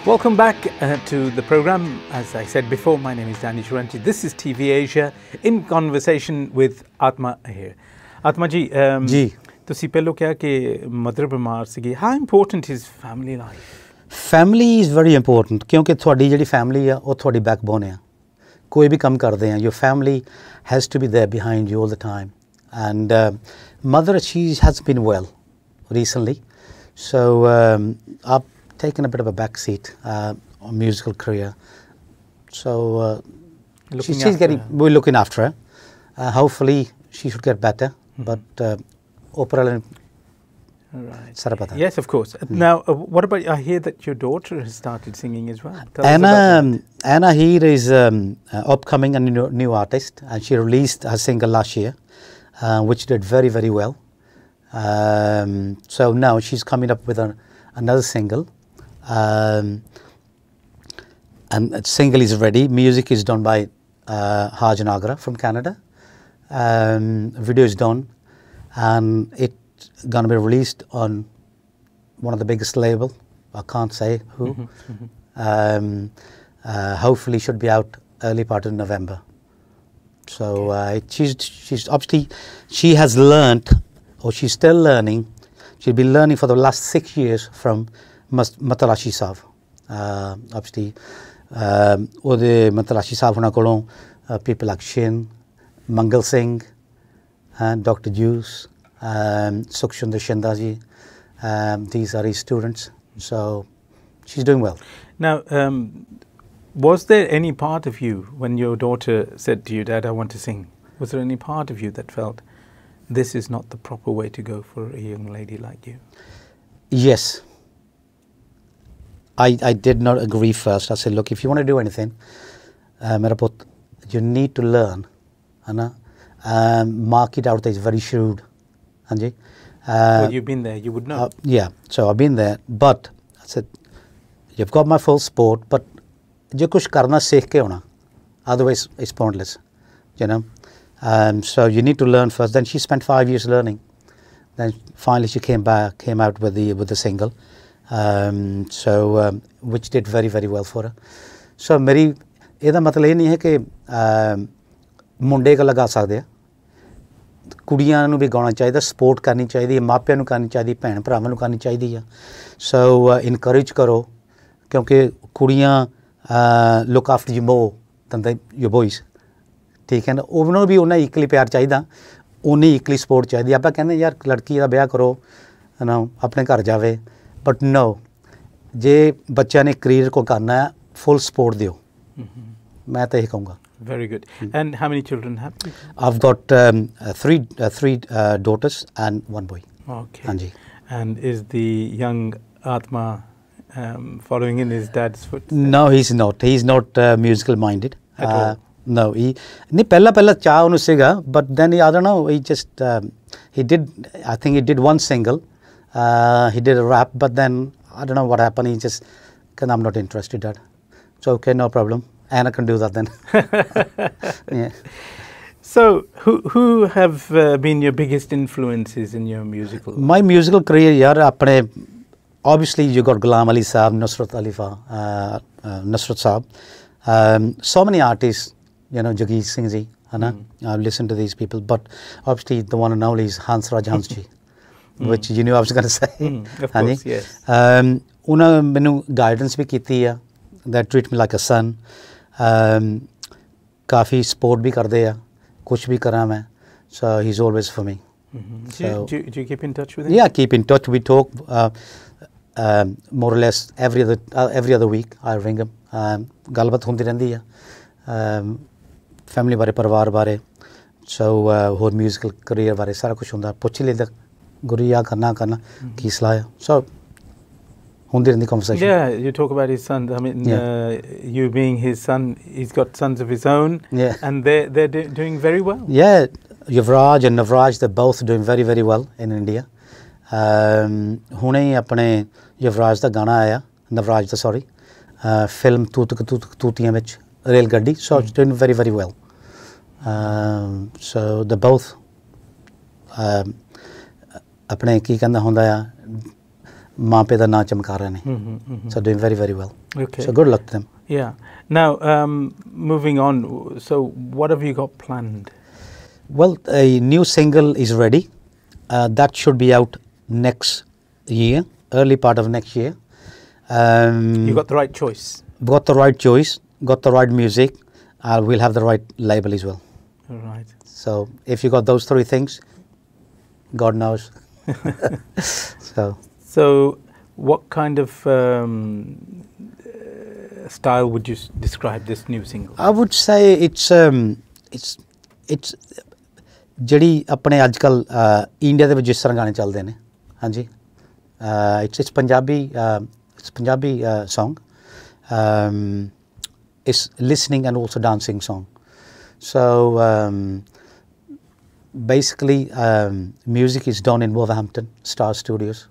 Welcome back to the program. As I said before, my name is Danny Choranji. This is TV Asia in conversation with Atma Ahir. Atma ji, ਤੁਸੀਂ ਪਹਿਲਾਂ ਕਿਹਾ ਕਿ mother ਬਿਮਾਰ ਸੀਗੀ. How important is family life? Family is very important ਕਿਉਂਕਿ ਤੁਹਾਡੀ ਜਿਹੜੀ family ਆ ਉਹ ਤੁਹਾਡੀ backbone ਆ. ਕੋਈ ਵੀ ਕੰਮ ਕਰਦੇ ਆ, your family has to be there behind you all the time. And mother, she has been well recently. So I've taken a bit of a back seat on musical career. So we're looking after her. Hopefully she should get better. But Oprah. Right. Yes, of course. Now, what about? I hear that your daughter has started singing as well. Atma Ahir is upcoming and new artist, and she released her single last year, which did very, very well. So now she's coming up with another single, and the single is ready. Music is done by Haj Nagra from Canada. Video is done, and it's gonna be released on one of the biggest label. I can't say who. Hopefully should be out early part of November. So she's obviously, she has learnt, or she's still learning. She's been learning for the last 6 years from Matalashi Saab. Obviously ਉਹਦੇ Matalashi Saab ਹੁਣਾਂ ਕੋਲੋਂ people like Shin, Mangal Singh, Dr. Juice, Sukhchandra Shindaji, these are his students. So she's doing well. Now, was there any part of you when your daughter said to you, Dad, I want to sing, was there any part of you that felt this is not the proper way to go for a young lady like you? Yes. I did not agree first. I said, look, if you want to do anything, you need to learn. Market out there is very shrewd. Well, you've been there, you would know. Yeah, so I've been there. But I said, you've got my full support, but you kuch karna seekh ke hona. Otherwise, it's pointless, you know. So you need to learn first. Then she spent 5 years learning. Then finally she came out with the single, which did very, very well for her. So मेरी ਇਹਦਾ ਮਤਲਬ ਇਹ ਨਹੀਂ ਹੈ ਕਿ ਮੁੰਡੇ ਕੋ ਲਗਾ ਸਕਦੇ ਆ, ਕੁੜੀਆਂ ਨੂੰ ਵੀ ਗਾਉਣਾ ਚਾਹੀਦਾ, ਸਪੋਰਟ ਕਰਨੀ ਚਾਹੀਦੀ ਹੈ, ਮਾਪਿਆਂ ਨੂੰ ਕਰਨੀ ਚਾਹੀਦੀ, ਭੈਣ ਭਰਾਵਾਂ ਨੂੰ ਕਰਨੀ ਚਾਹੀਦੀ ਆ. ਸੋ ਇਨਕਰੇਜ ਕਰੋ ਕਿਉਂਕਿ ਕੁੜੀਆਂ look after you more than your ਬॉयਜ਼. ਠੀਕ ਹੈ ਨਾ, ਉਹਨਾਂ ਨੂੰ ਵੀ ਉਹਨਾਂ ਇਕੁਅਲੀ ਪਿਆਰ ਚਾਹੀਦਾ, ਉਨੀ ਇਕੁਅਲੀ ਸਪੋਰਟ ਚਾਹੀਦੀ. ਆਪਾਂ ਕਹਿੰਦੇ ਯਾਰ ਲੜਕੀ ਦਾ ਵਿਆਹ ਕਰੋ ਨਾ ਆਪਣੇ ਘਰ ਜਾਵੇ, ਬਟ ਨੋ, ਜੇ ਬੱਚਿਆਂ ਨੇ ਕਰੀਅਰ ਕੋ ਕਰਨਾ ਹੈ ਫੁੱਲ ਸਪੋਰਟ ਦਿਓ. ਮੈਂ ਤਾਂ ਇਹ ਕਹੂੰਗਾ. Very good. And how many children have you? I've got three daughters and one boy. Okay. Anji. And is the young Atma following in his dad's footsteps? No, he's not. He's not musical minded. At all? No, नहीं पहला चाह उन्हें सीगा, but then I don't know, he just I think he did one single, he did a rap, but then I don't know what happened. He just, I'm not interested, Dad. So okay, no problem. Anna can do that then. Yeah. So who have been your biggest influences in your musical? My musical career, yaar, obviously you got Ghulam Ali Saab, Nusrat Nusrat Saab, so many artists, you know, Jageet Singh ji, I've listened to these people, but obviously the one and only is Hansraj Hansji, which you knew I was going to say. Of course, yes. Una menu guidance bhi kiti hai, that treat me like a son. काफ़ी support भी कर दिया, कुछ भी करा मैं, so he's always for me. So, do you keep in touch with him? Yeah, keep in touch. We talk more or less every other week. I ring him. गलबात होती रहती है, family बारे, परिवार बारे, so और musical career बारे सारा कुछ होता है. पूछ लेता गुरु या करना की सलाह है. So in the conversation. Yeah, you talk about his son. I mean, you being his son, he's got sons of his own, and they're doing very well. Yeah, Yuvraj and Navraj, they're both doing very, very well in India. हुने ही अपने युवराज का गाना आया, नवराज का sorry, film तूतियां विच रेलगड्डी, so it's doing very, very well. So they're both अपने की कहना होंदा है ਮਾਂ ਪਿਓ ਦਾ ਨਾਂ ਚਮਕਾ ਰਹੇ ਨੇ so doing very very well. Okay, so good luck to them. Yeah, now moving on, so what have you got planned? Well, a new single is ready. That should be out next year, early part of next year. You got the right choice. Got the right choice, got the right music. We'll have the right label as well. All right. So if you got those three things, God knows. So what kind of style would you describe this new single? I would say it's ਜਿਹੜੀ ਆਪਣੇ ਅੱਜ ਕੱਲ India ਦੇ ਵਿੱਚ ਜਿਸ ਤਰ੍ਹਾਂ ਗਾਣੇ ਚੱਲਦੇ ਨੇ ਹਾਂਜੀ it's Punjabi song. It's listening and also dancing song. So basically music is done in Wolverhampton Star Studios.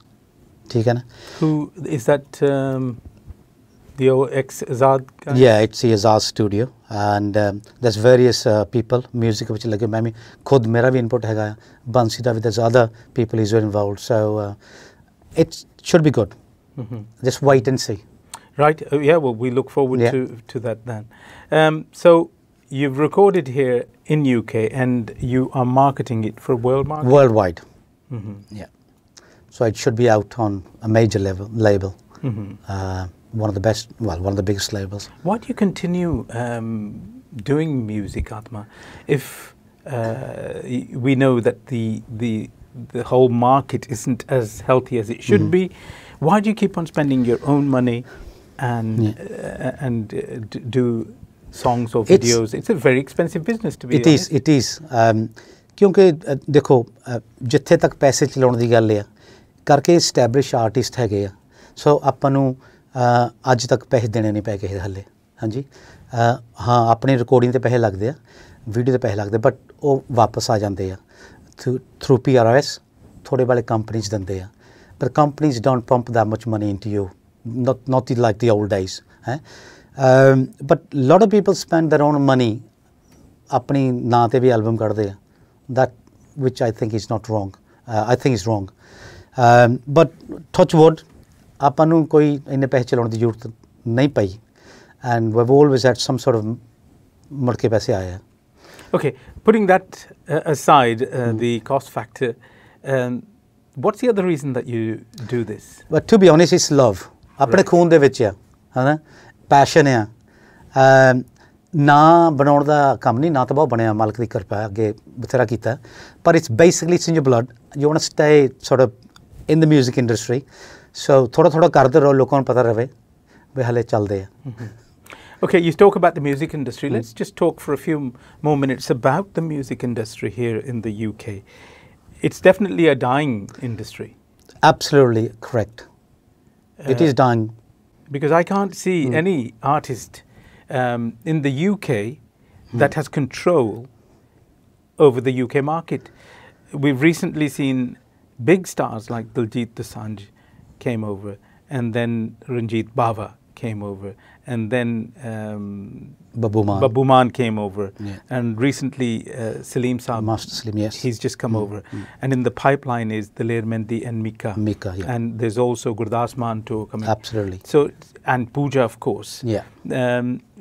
ठीक है ना? Who is that? The ex-Azad guy? Yeah, it's the Azad studio and there's various people music which लगे मैं भी खुद मेरा भी input हैगा बंसी दा भी there's other people is involved so it should be good. Just wait and see. Right. Yeah, well, we look forward to that then. So you've recorded here in UK and you are marketing it for world market? Worldwide. Yeah. So it should be out on a major label. One of the best, well, one of the biggest labels. Why do you continue doing music, Atma, if we know that the whole market isn't as healthy as it should be? Why do you keep on spending your own money and do songs or videos? It's a very expensive business, to be honest. It is. क्योंकि देखो जिथे तक पैसे चलाउण दी गल है करके establish artist हैगे आ सो ਆਪਾਂ ਨੂੰ ਅੱਜ ਤੱਕ ਪੈਸੇ ਦੇਣੇ ਨਹੀਂ ਪੈ ਗਏ ਹੱਲੇ ਹਾਂਜੀ ਹਾਂ ਆਪਣੀ ਰਿਕਾਰਡਿੰਗ ਤੇ ਪੈਸੇ ਲੱਗਦੇ ਆ ਵੀਡੀਓ ਤੇ ਪੈਸੇ ਲੱਗਦੇ ਬਟ ਉਹ ਵਾਪਸ ਆ ਜਾਂਦੇ ਆ ਥਰੂ PRS ਥੋੜੇ ਵਾਲੇ ਕੰਪਨੀਜ਼ ਦਿੰਦੇ ਆ ਪਰ companies don't pump that much money into you not like the old days but lot of people spend their own money ਆਪਣੀ ਨਾਂ ਤੇ ਵੀ ਐਲਬਮ ਕੱਢਦੇ ਆ that which I think is not wrong. I think is wrong. But touch wood ਆਪਾਂ ਨੂੰ ਕੋਈ ਇੰਨੇ ਪੈਸੇ ਚਲਾਉਣ ਦੀ ਜ਼ਰੂਰਤ ਨਹੀਂ ਪਈ and we've always had some sort of ਮੁੜ ਕੇ ਪੈਸੇ ਆਏ ਆ Okay, putting that aside, the cost factor, what's the other reason that you do this? But to be honest, it's love. ਆਪਣੇ ਖੂਨ ਦੇ ਵਿੱਚ ਆ ਹਨਾ ਪੈਸ਼ਨ ਆ ਨਾ ਬਣਾਉਣ ਦਾ ਕੰਮ ਨਹੀਂ ਨਾ ਤਾਂ ਬਹੁਤ ਬਣਿਆ ਮਾਲਕ ਦੀ ਕਿਰਪਾ ਅੱਗੇ ਬਥੇਰਾ ਕੀਤਾ ਪਰ it's basically it's in your blood. You want to stay sort of in the music industry. So ਥੋੜਾ ਕਰਦੇ ਰਹੋ ਲੋਕਾਂ ਨੂੰ ਪਤਾ ਰਵੇ ਵੀ ਹਲੇ ਚੱਲਦੇ ਆ Okay, you talk about the music industry. Let's just talk for a few more minutes about the music industry here in the UK. It's definitely a dying industry. Absolutely correct. It is dying. Because I can't see any artist in the UK that has control over the UK market. We've recently seen big stars like Diljit Dosanjh came over, and then Ranjit Bawa came over, and then Babu Maan came over, and recently Salim Saab, Master Salim, yes, he's just come over, and in the pipeline is Daler Mehndi and Mika, and there's also Gurdas Maan too coming. Absolutely. So and Pooja, of course. Yeah.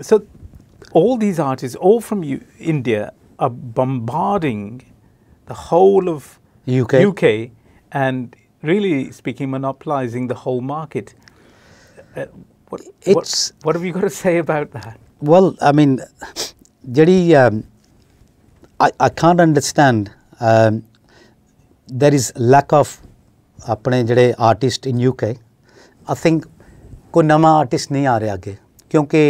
So all these artists, all from India, are bombarding the whole of UK and really speaking monopolizing the whole market. What have you got to say about that? Well, I mean, I can't understand. There is lack of अपने जड़े artist in UK. I think कोई नवा artist नहीं आ रहा आगे क्योंकि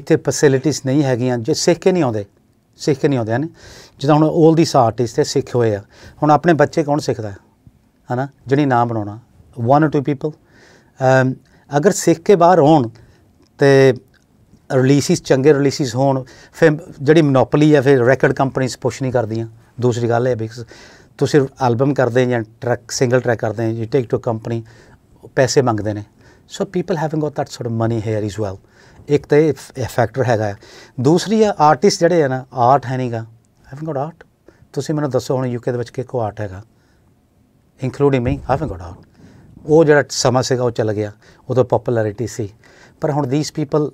इतने facilities नहीं हैगियां जो सीख के नहीं आते हैं जिदा हुण all these artists ते सीखे हुए आ हुण अपने बच्चे कौन सीखता है ना जिन्हें ना बनाना 1 or 2 people अगर सीख के बाहर होण ते रिलीज़ चंगे रिलीज़ होण फिर जिहड़ी मोनोपली है फिर रैकॉर्ड कंपनीज पुश नहीं करदियां दूसरी गल है बिकॉज तुसीं एल्बम करदे या ट्रैक सिंगल ट्रैक करदे जी टेक टू कंपनी पैसे मंगदे ने so people having got that sort of money here is well एक तो ये फैक्टर हैगा दूसरी है आर्टिस्ट जिहड़े है ना आर्ट है नहीं गा हैविंग गॉट आर्ट तुसीं मैनूं दसो हुण यूके दे विच किको आर्ट हैगा including me having got art ਉਹ ਜਿਹੜਾ ਸਮਾਂ ਸੀਗਾ ਉਹ ਚੱਲ ਗਿਆ, ਉਦੋਂ ਪੋਪੂਲੈਰਿਟੀ ਸੀ। ਪਰ ਹੁਣ ਦੀਸ ਪੀਪਲ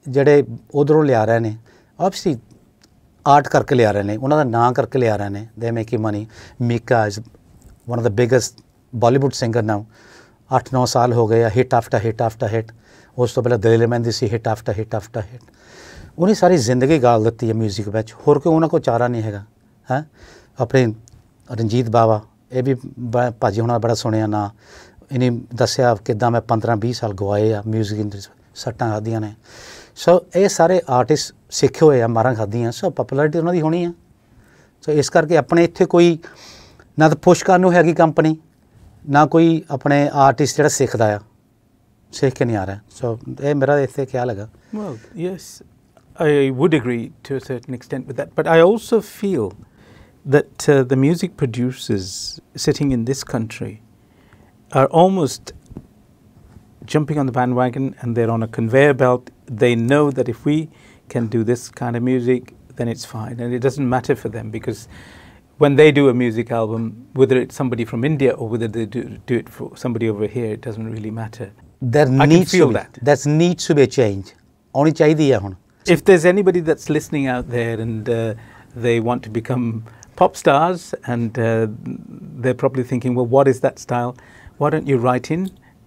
ਜਿਹੜੇ ਉੱਧਰੋਂ ਲਿਆ ਰਹੇ ਨੇ, ਓਬਵੀਅਸਲੀ ਆਰਟ ਕਰਕੇ ਲਿਆ ਰਹੇ ਨੇ, ਉਹਨਾਂ ਦਾ ਨਾਂ ਕਰਕੇ ਲਿਆ ਰਹੇ ਨੇ। They making money. Mika is one of the biggest Bollywood singer now. 8-9 ਸਾਲ ਹੋ ਗਏ ਆ, hit after hit after hit. ਉਸ ਤੋਂ ਪਹਿਲਾਂ ਦਿਲ ਮਹਿੰਦੀ ਸੀ, hit after hit after hit. ਉਹਨੇ ਸਾਰੀ ਜ਼ਿੰਦਗੀ ਗਾਲ ਦਿੱਤੀ ਹੈ ਮਿਊਜ਼ਿਕ ਵਿੱਚ, ਹੋਰ ਕੋਈ ਉਹਨਾਂ ਕੋਲ ਚਾਰਾ ਨਹੀਂ ਹੈਗਾ ਹੈ। ਆਪਣੇ ਰਣਜੀਤ ਬਾਵਾ, ਇਹ ਵੀ ਭਾਜੀ ਹੁਣਾਂ ਬੜਾ ਸੁਣਿਆ ਨਾਂ। ਇਹਨੇ ਦੱਸਿਆ ਕਿੱਦਾਂ ਮੈਂ 15-20 ਸਾਲ ਗਵਾਏ ਆ ਮਿਊਜ਼ਿਕ ਇੰਡਸਟਰੀ, ਸੱਟਾਂ ਖਾਧੀਆਂ ਨੇ। ਸੋ ਇਹ ਸਾਰੇ ਆਰਟਿਸਟ ਸਿੱਖੇ ਹੋਏ ਆ, ਮਾਰਾਂ ਖਾਧੀਆਂ। ਸੋ ਪੋਪੂਲੈਰਿਟੀ ਉਹਨਾਂ ਦੀ ਹੋਣੀ ਆ। ਸੋ ਇਸ ਕਰਕੇ ਆਪਣੇ ਇੱਥੇ ਕੋਈ ਨਾ ਤਾਂ ਪੁਸ਼ ਕਰਨ ਨੂੰ ਹੈਗੀ ਕੰਪਨੀ, ਨਾ ਕੋਈ ਆਪਣੇ ਆਰਟਿਸਟ ਜਿਹੜਾ ਸਿੱਖਦਾ ਆ, ਸਿੱਖ ਕੇ ਨਹੀਂ ਆ ਰਿਹਾ। ਸੋ ਇਹ ਮੇਰਾ ਇੱਥੇ ਖਿਆਲ ਹੈਗਾ। Well, yes, I would agree to a certain extent with that, but I also feel that the music producers sitting in this country are almost jumping on the bandwagon, and they're on a conveyor belt. They know that if we can do this kind of music, then it's fine, and it doesn't matter for them, because when they do a music album, whether it's somebody from India or whether they do it for somebody over here, it doesn't really matter. There needs to be a change. Only chahiye hai hun. If there's anybody that's listening out there and they want to become pop stars, and they're probably thinking, well, what is that style? Why don't you write in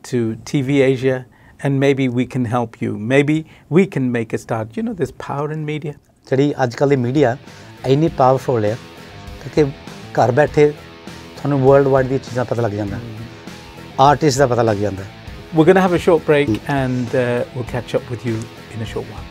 to TV Asia, and maybe we can help you. Maybe we can make a start. You know, there's power in media. ਜਿਹੜੀ ਅੱਜ ਕੱਲ੍ਹ ਦੀ media ਇੰਨੀ powerful ਹੈ ਕਿ ਘਰ ਬੈਠੇ ਤੁਹਾਨੂੰ world wide ਦੀਆਂ ਚੀਜ਼ਾਂ ਪਤਾ ਲੱਗ ਜਾਂਦਾ, ਆਰਟਿਸਟ ਦਾ ਪਤਾ ਲੱਗ ਜਾਂਦਾ। We're going to have a short break, and we'll catch up with you in a short while.